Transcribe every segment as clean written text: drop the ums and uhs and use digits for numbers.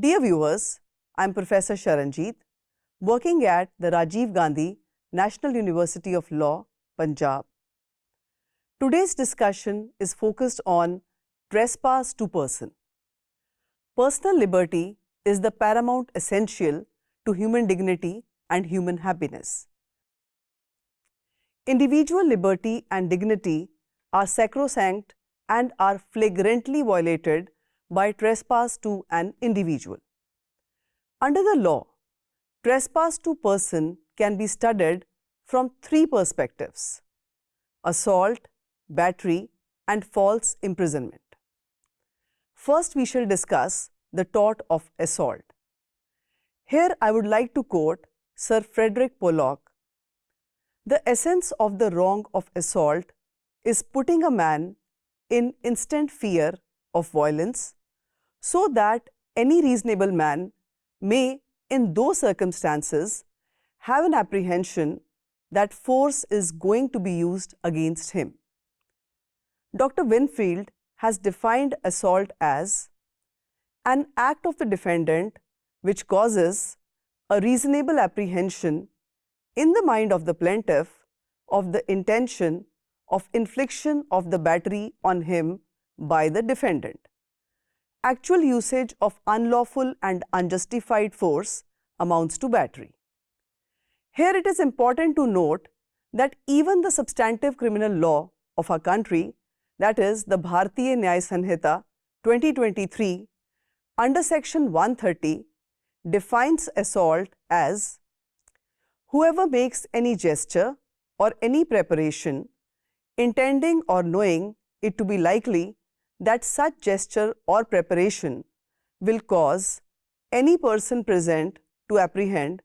Dear viewers, I am Professor Sharanjeet, working at the Rajiv Gandhi National University of Law, Punjab. Today's discussion is focused on trespass to person. Personal liberty is the paramount essential to human dignity and human happiness. Individual liberty and dignity are sacrosanct and are flagrantly violated by trespass to an individual. Under the law, trespass to person can be studied from three perspectives: assault, battery, and false imprisonment. First, we shall discuss the tort of assault. Here, I would like to quote Sir Frederick Pollock. The essence of the wrong of assault is putting a man in instant fear of violence, so that any reasonable man may, in those circumstances, have an apprehension that force is going to be used against him. Dr. Winfield has defined assault as an act of the defendant which causes a reasonable apprehension in the mind of the plaintiff of the intention of infliction of the battery on him by the defendant. Actual usage of unlawful and unjustified force amounts to battery. Here it is important to note that even the substantive criminal law of our country, that is the Bharatiya Nyaya Sanhita 2023, under section 130, defines assault as whoever makes any gesture or any preparation, intending or knowing it to be likely that such gesture or preparation will cause any person present to apprehend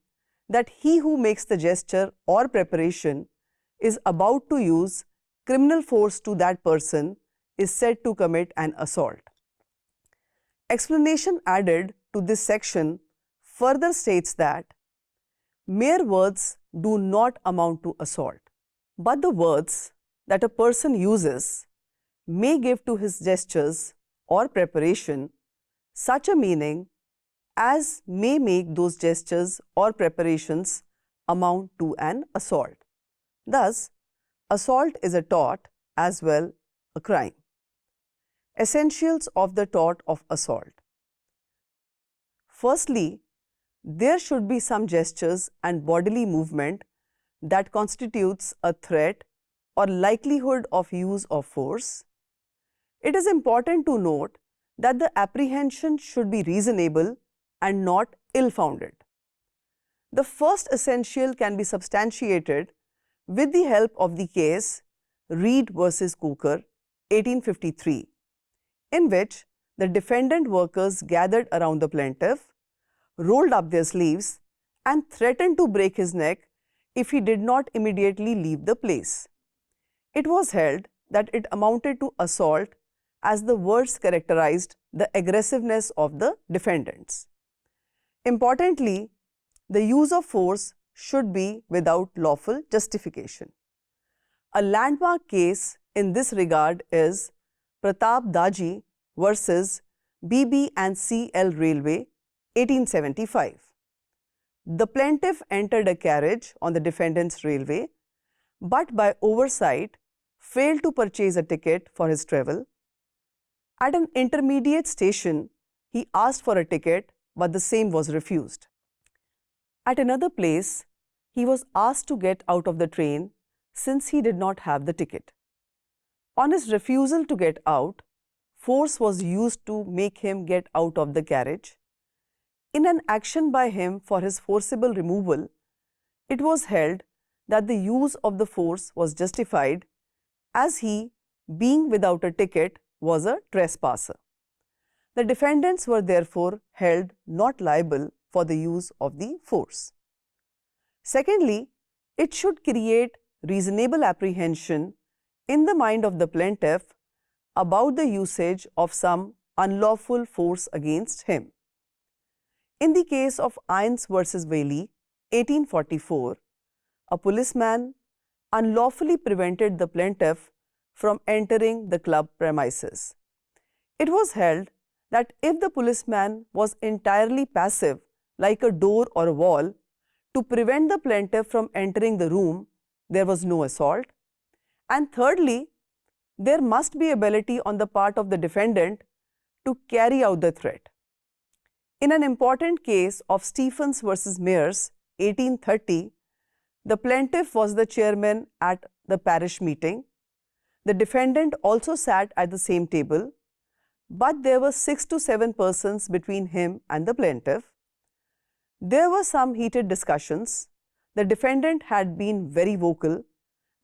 that he who makes the gesture or preparation is about to use criminal force to that person is said to commit an assault. Explanation added to this section further states that mere words do not amount to assault, but the words that a person uses may give to his gestures or preparation such a meaning as may make those gestures or preparations amount to an assault. Thus, assault is a tort as well a crime. Essentials of the tort of assault. Firstly, there should be some gestures and bodily movement that constitutes a threat or likelihood of use of force. It is important to note that the apprehension should be reasonable and not ill-founded. The first essential can be substantiated with the help of the case Reed versus Coker, 1853, in which the defendant workers gathered around the plaintiff, rolled up their sleeves, and threatened to break his neck if he did not immediately leave the place. It was held that it amounted to assault as the words characterized the aggressiveness of the defendants. Importantly, the use of force should be without lawful justification. A landmark case in this regard is Pratap Daji versus BB&CL Railway, 1875. The plaintiff entered a carriage on the defendant's railway, but by oversight failed to purchase a ticket for his travel. At an intermediate station, he asked for a ticket, but the same was refused. At another place, he was asked to get out of the train since he did not have the ticket. On his refusal to get out, force was used to make him get out of the carriage. In an action by him for his forcible removal, it was held that the use of the force was justified, as he, being without a ticket, was a trespasser. The defendants were therefore held not liable for the use of the force. Secondly, it should create reasonable apprehension in the mind of the plaintiff about the usage of some unlawful force against him. In the case of Innes versus Whaley, 1844, a policeman unlawfully prevented the plaintiff from entering the club premises. It was held that if the policeman was entirely passive, like a door or a wall, to prevent the plaintiff from entering the room, there was no assault. And thirdly, there must be ability on the part of the defendant to carry out the threat. In an important case of Stephens versus Mears, 1830, the plaintiff was the chairman at the parish meeting. The defendant also sat at the same table, but there were 6 to 7 persons between him and the plaintiff. There were some heated discussions. The defendant had been very vocal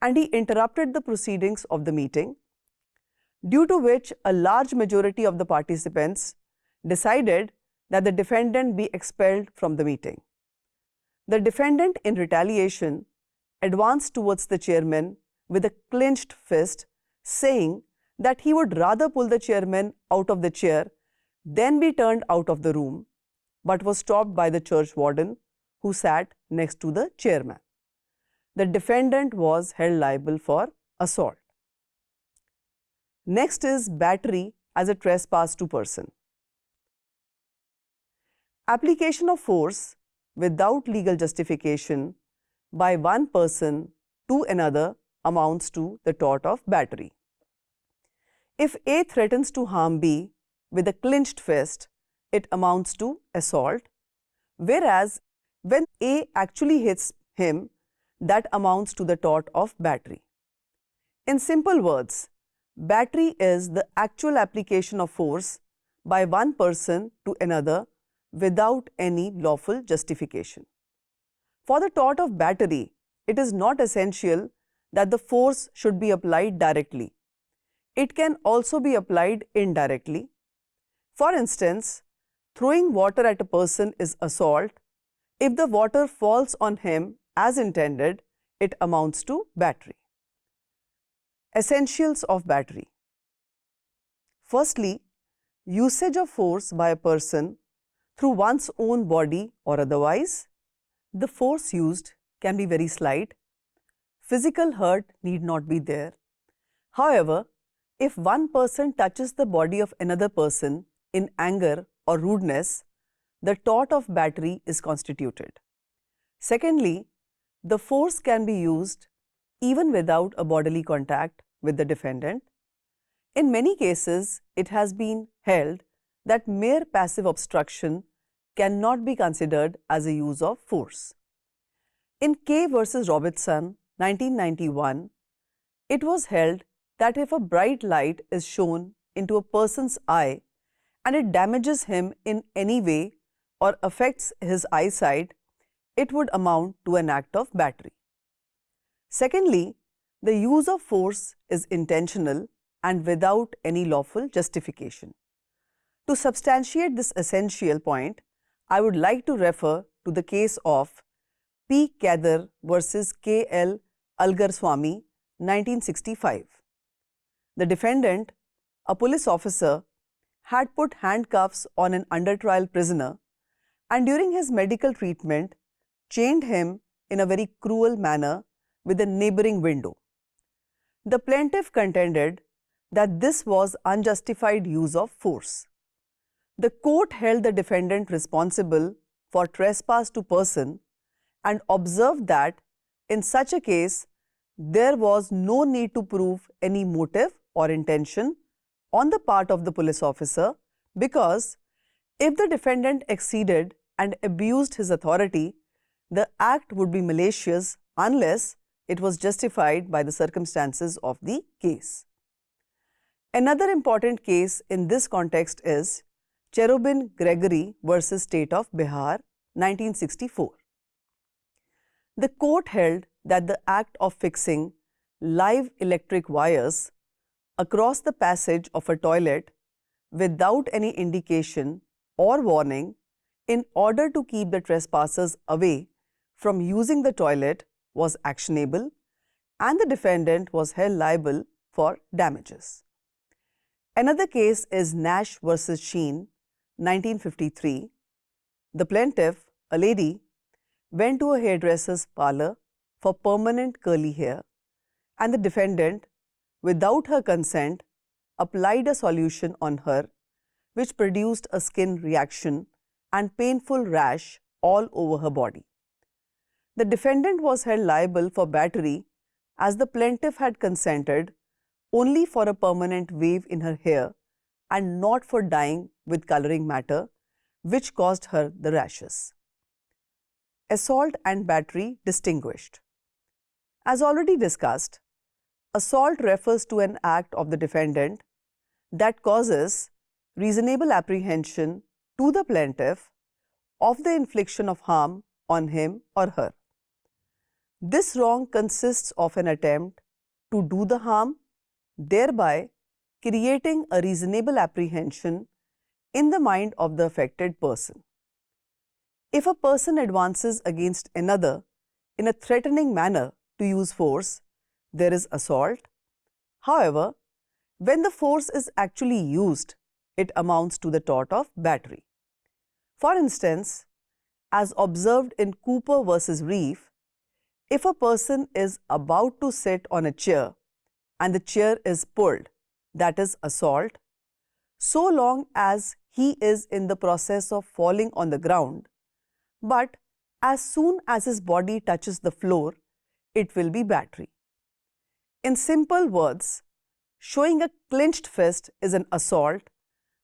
and he interrupted the proceedings of the meeting, due to which a large majority of the participants decided that the defendant be expelled from the meeting. The defendant, in retaliation, advanced towards the chairman with a clenched fist, saying that he would rather pull the chairman out of the chair than be turned out of the room, but was stopped by the church warden, who sat next to the chairman. The defendant was held liable for assault. Next is battery as a trespass to person. Application of force without legal justification by one person to another amounts to the tort of battery. If A threatens to harm B with a clenched fist, it amounts to assault, whereas when A actually hits him, that amounts to the tort of battery. In simple words, battery is the actual application of force by one person to another without any lawful justification. For the tort of battery, it is not essential that the force should be applied directly. It can also be applied indirectly. For instance, throwing water at a person is assault. If the water falls on him as intended, it amounts to battery. Essentials of battery. Firstly, usage of force by a person through one's own body or otherwise. The force used can be very slight. Physical hurt need not be there. However, if one person touches the body of another person in anger or rudeness, the tort of battery is constituted. Secondly, the force can be used even without a bodily contact with the defendant. In many cases, it has been held that mere passive obstruction cannot be considered as a use of force. In K versus Robertson, 1991, it was held that if a bright light is shown into a person's eye and it damages him in any way or affects his eyesight, it would amount to an act of battery. Secondly, the use of force is intentional and without any lawful justification. To substantiate this essential point, I would like to refer to the case of P. Kadar versus K. L. Algarswamy, 1965. The defendant, a police officer, had put handcuffs on an under trial prisoner and during his medical treatment chained him in a very cruel manner with a neighboring window. The plaintiff contended that this was unjustified use of force. The court held the defendant responsible for trespass to person and observed that in such a case, there was no need to prove any motive or intention on the part of the police officer, because if the defendant exceeded and abused his authority, the act would be malicious unless it was justified by the circumstances of the case. Another important case in this context is Cherubin Gregory versus State of Bihar, 1964. The court held that the act of fixing live electric wires across the passage of a toilet without any indication or warning in order to keep the trespassers away from using the toilet was actionable, and the defendant was held liable for damages. Another case is Nash versus Sheen, 1953. The plaintiff, a lady, went to a hairdresser's parlor for permanent curly hair, and the defendant, without her consent, applied a solution on her which produced a skin reaction and painful rash all over her body. The defendant was held liable for battery as the plaintiff had consented only for a permanent wave in her hair and not for dyeing with coloring matter, which caused her the rashes. Assault and battery distinguished. As already discussed, assault refers to an act of the defendant that causes reasonable apprehension to the plaintiff of the infliction of harm on him or her. This wrong consists of an attempt to do the harm, thereby creating a reasonable apprehension in the mind of the affected person. If a person advances against another in a threatening manner to use force, there is assault. However, when the force is actually used, it amounts to the tort of battery. For instance, as observed in Cooper versus Reef, if a person is about to sit on a chair and the chair is pulled, that is assault, so long as he is in the process of falling on the ground, but as soon as his body touches the floor, it will be battery. In simple words, showing a clenched fist is an assault,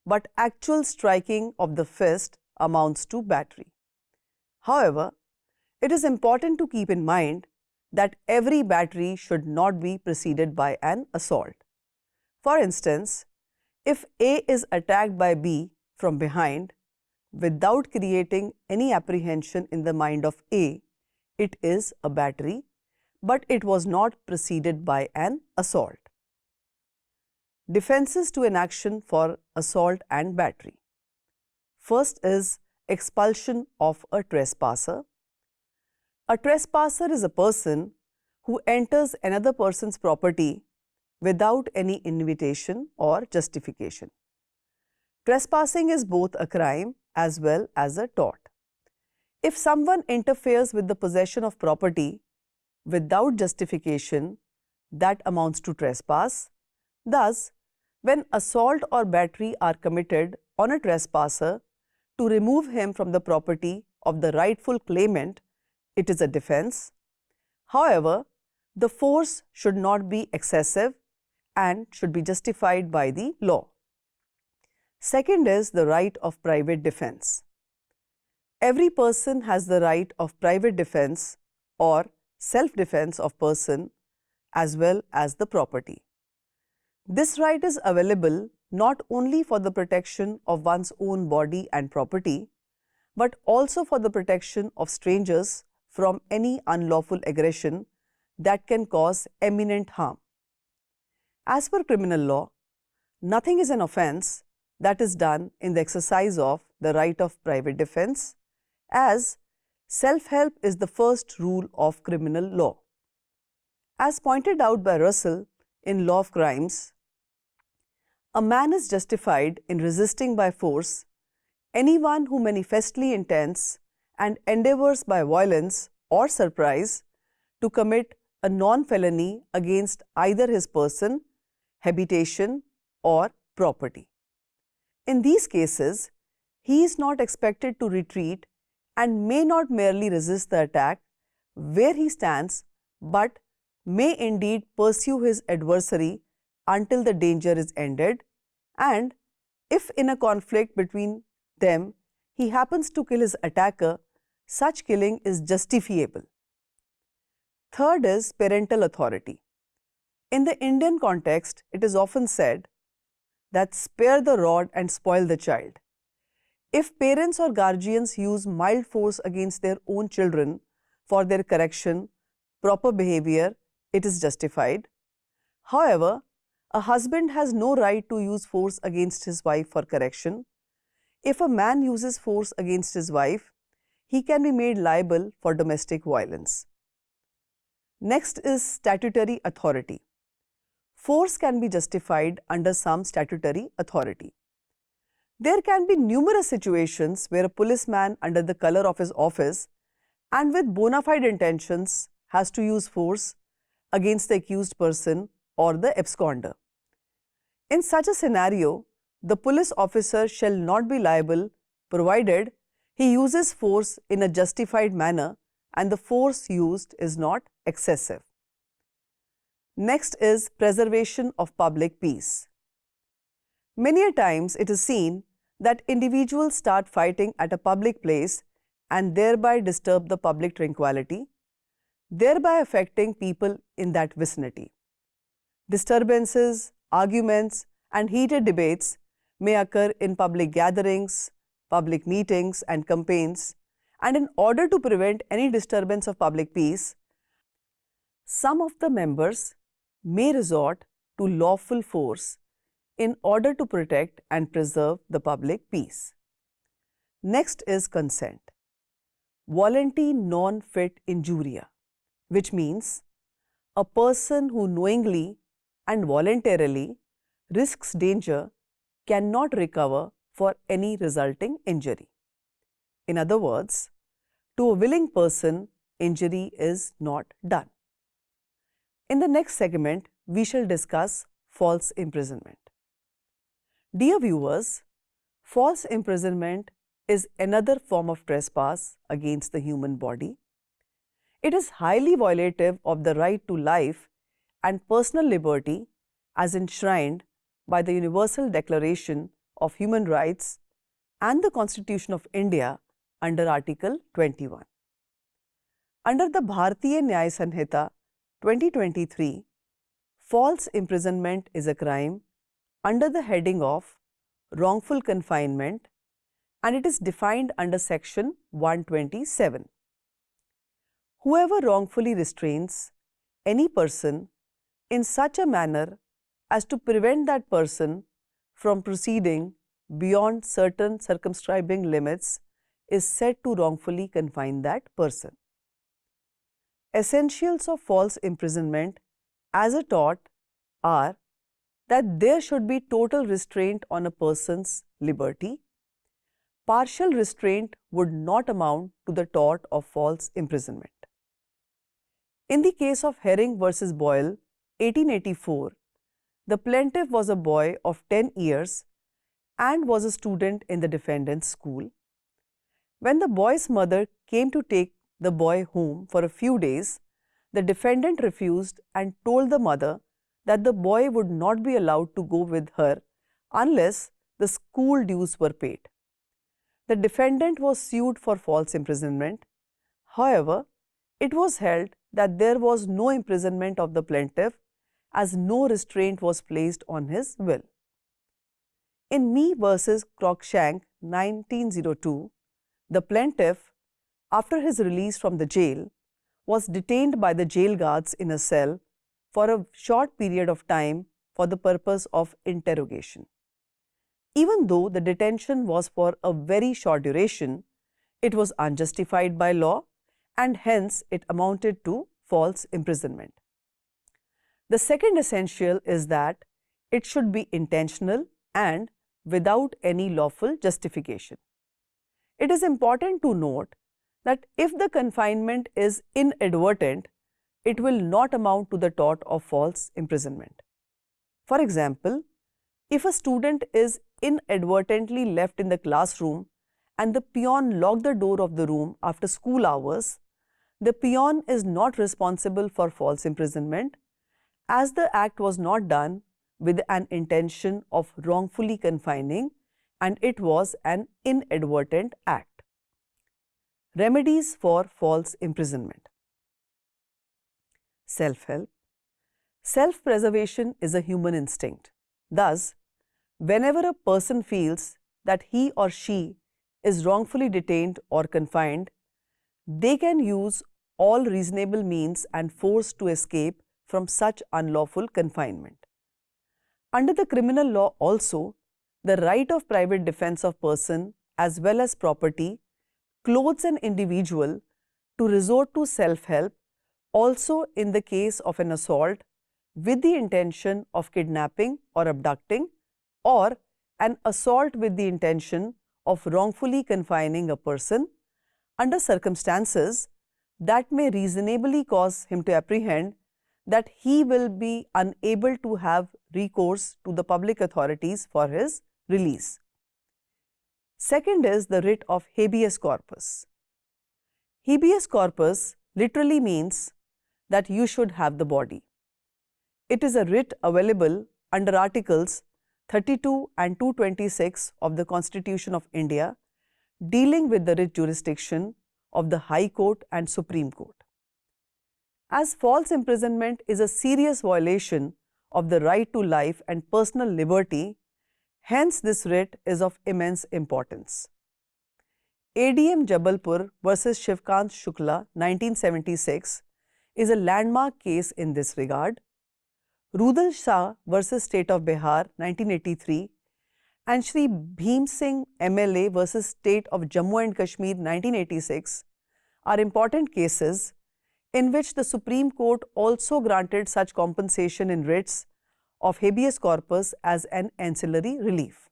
but actual striking of the fist amounts to battery. However, it is important to keep in mind that every battery should not be preceded by an assault. For instance, if A is attacked by B from behind without creating any apprehension in the mind of A, it is a battery, but it was not preceded by an assault. Defenses to an action for assault and battery. First is expulsion of a trespasser. A trespasser is a person who enters another person's property without any invitation or justification. Trespassing is both a crime as well as a tort. If someone interferes with the possession of property without justification, that amounts to trespass. Thus, when assault or battery are committed on a trespasser to remove him from the property of the rightful claimant, it is a defense. However, the force should not be excessive and should be justified by the law. Second is the right of private defense. Every person has the right of private defense or self-defense of person as well as the property. This right is available not only for the protection of one's own body and property, but also for the protection of strangers from any unlawful aggression that can cause imminent harm. As per criminal law, nothing is an offence that is done in the exercise of the right of private defense, as self-help is the first rule of criminal law. As pointed out by Russell in Law of Crimes, a man is justified in resisting by force anyone who manifestly intends and endeavours by violence or surprise to commit a non-felony against either his person, habitation or property. In these cases, he is not expected to retreat and may not merely resist the attack where he stands, but may indeed pursue his adversary until the danger is ended, and if in a conflict between them he happens to kill his attacker, such killing is justifiable. Third is parental authority. In the Indian context, it is often said that spare the rod and spoil the child. If parents or guardians use mild force against their own children for their correction, proper behavior, it is justified. However, a husband has no right to use force against his wife for correction. If a man uses force against his wife, he can be made liable for domestic violence. Next is statutory authority. Force can be justified under some statutory authority. There can be numerous situations where a policeman under the colour of his office and with bona fide intentions has to use force against the accused person or the absconder. In such a scenario, the police officer shall not be liable provided he uses force in a justified manner and the force used is not excessive. Next is preservation of public peace. Many a times it is seen that individuals start fighting at a public place and thereby disturb the public tranquility, thereby affecting people in that vicinity. Disturbances, arguments, and heated debates may occur in public gatherings, public meetings, and campaigns, and in order to prevent any disturbance of public peace, some of the members may resort to lawful force in order to protect and preserve the public peace. Next is consent. Volenti non fit injuria, which means a person who knowingly and voluntarily risks danger cannot recover for any resulting injury. In other words, to a willing person, injury is not done. In the next segment, we shall discuss false imprisonment. Dear viewers, false imprisonment is another form of trespass against the human body. It is highly violative of the right to life and personal liberty as enshrined by the Universal Declaration of Human Rights and the Constitution of India under Article 21. Under the Bharatiya Nyaya Sanhita 2023, false imprisonment is a crime under the heading of wrongful confinement and it is defined under section 127. Whoever wrongfully restrains any person in such a manner as to prevent that person from proceeding beyond certain circumscribing limits is said to wrongfully confine that person. Essentials of false imprisonment as a tort are that there should be total restraint on a person's liberty. Partial restraint would not amount to the tort of false imprisonment. In the case of Herring versus Boyle, 1884, the plaintiff was a boy of 10 years and was a student in the defendant's school. When the boy's mother came to take the boy home for a few days, the defendant refused and told the mother that the boy would not be allowed to go with her unless the school dues were paid. The defendant was sued for false imprisonment. However, it was held that there was no imprisonment of the plaintiff as no restraint was placed on his will. In Me versus Cruikshank 1902, the plaintiff, after his release from the jail, was detained by the jail guards in a cell for a short period of time for the purpose of interrogation. Even though the detention was for a very short duration, it was unjustified by law and hence it amounted to false imprisonment. The second essential is that it should be intentional and without any lawful justification. It is important to note that if the confinement is inadvertent, it will not amount to the tort of false imprisonment. For example, if a student is inadvertently left in the classroom and the peon locked the door of the room after school hours, the peon is not responsible for false imprisonment as the act was not done with an intention of wrongfully confining and it was an inadvertent act. Remedies for false imprisonment. Self-help. Self-preservation is a human instinct. Thus, whenever a person feels that he or she is wrongfully detained or confined, they can use all reasonable means and force to escape from such unlawful confinement. Under the criminal law also, the right of private defense of person as well as property clothes an individual to resort to self-help also in the case of an assault with the intention of kidnapping or abducting or an assault with the intention of wrongfully confining a person under circumstances that may reasonably cause him to apprehend that he will be unable to have recourse to the public authorities for his release. Second is the writ of habeas corpus. Habeas corpus literally means that you should have the body. It is a writ available under Articles 32 and 226 of the Constitution of India, dealing with the writ jurisdiction of the High Court and Supreme Court. As false imprisonment is a serious violation of the right to life and personal liberty, hence this writ is of immense importance. ADM Jabalpur versus Shivkant Shukla 1976 is a landmark case in this regard. Rudal Shah versus State of Bihar 1983 and Shri Bhim Singh MLA versus State of Jammu and Kashmir 1986 are important cases in which the Supreme Court also granted such compensation in writs of habeas corpus as an ancillary relief.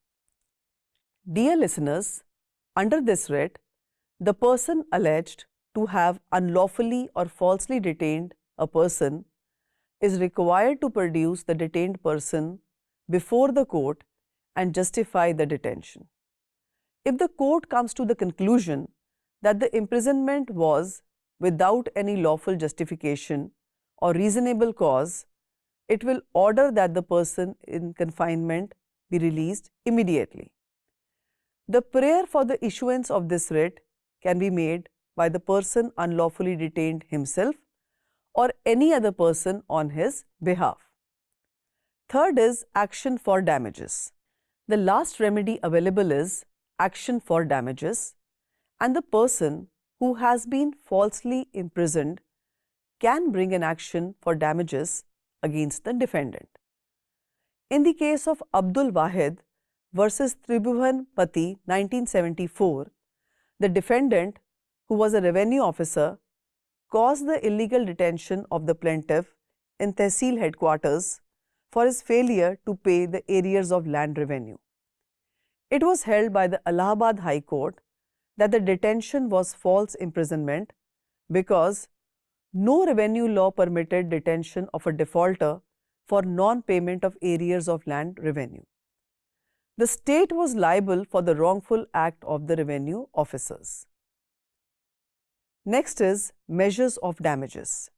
Dear listeners, under this writ, the person alleged to have unlawfully or falsely detained a person is required to produce the detained person before the court and justify the detention. If the court comes to the conclusion that the imprisonment was without any lawful justification or reasonable cause, it will order that the person in confinement be released immediately. The prayer for the issuance of this writ can be made by the person unlawfully detained himself or any other person on his behalf. Third is action for damages. The last remedy available is action for damages, and the person who has been falsely imprisoned can bring an action for damages against the defendant. In the case of Abdul Wahid versus Tribhuvan Pati 1974, the defendant, who was a revenue officer, caused the illegal detention of the plaintiff in Tehsil headquarters for his failure to pay the arrears of land revenue. It was held by the Allahabad High Court that the detention was false imprisonment because no revenue law permitted detention of a defaulter for non-payment of arrears of land revenue. The state was liable for the wrongful act of the revenue officers. Next is measures of damages.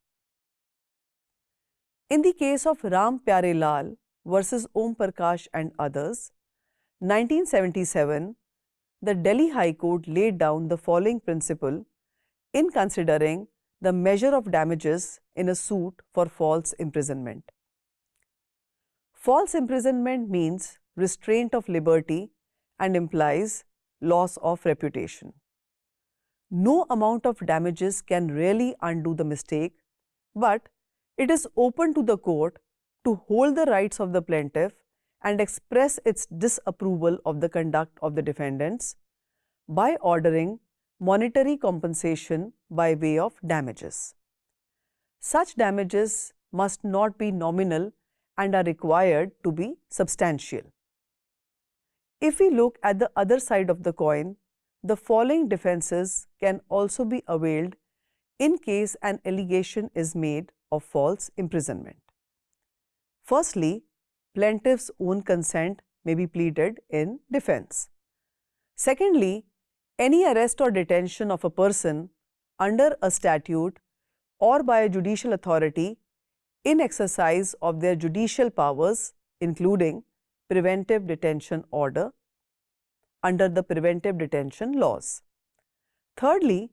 In the case of Ram Pyare Lal versus Om Prakash and others, 1977, the Delhi High Court laid down the following principle in considering the measure of damages in a suit for false imprisonment. False imprisonment means restraint of liberty and implies loss of reputation. No amount of damages can really undo the mistake, but it is open to the court to hold the rights of the plaintiff and express its disapproval of the conduct of the defendants by ordering monetary compensation by way of damages. Such damages must not be nominal and are required to be substantial. If we look at the other side of the coin, the following defenses can also be availed in case an allegation is made of false imprisonment. Firstly, plaintiff's own consent may be pleaded in defense. Secondly, any arrest or detention of a person under a statute or by a judicial authority in exercise of their judicial powers, including preventive detention order under the preventive detention laws. Thirdly,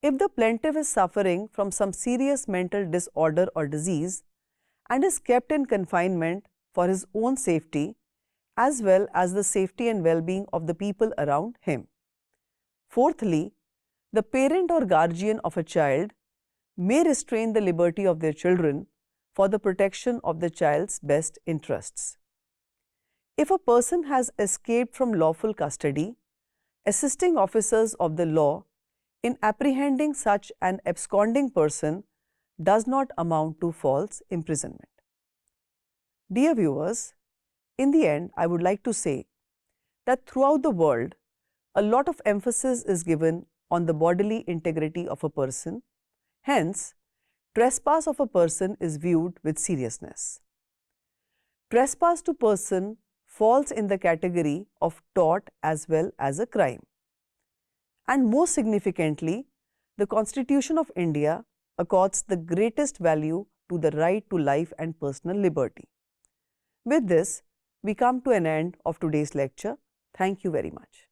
if the plaintiff is suffering from some serious mental disorder or disease and is kept in confinement for his own safety as well as the safety and well-being of the people around him. Fourthly, the parent or guardian of a child may restrain the liberty of their children for the protection of the child's best interests. If a person has escaped from lawful custody, assisting officers of the law in apprehending such an absconding person does not amount to false imprisonment. Dear viewers, in the end, I would like to say that throughout the world, a lot of emphasis is given on the bodily integrity of a person. Hence, trespass of a person is viewed with seriousness. Trespass to person falls in the category of tort as well as a crime. And most significantly, the Constitution of India accords the greatest value to the right to life and personal liberty. With this, we come to an end of today's lecture. Thank you very much.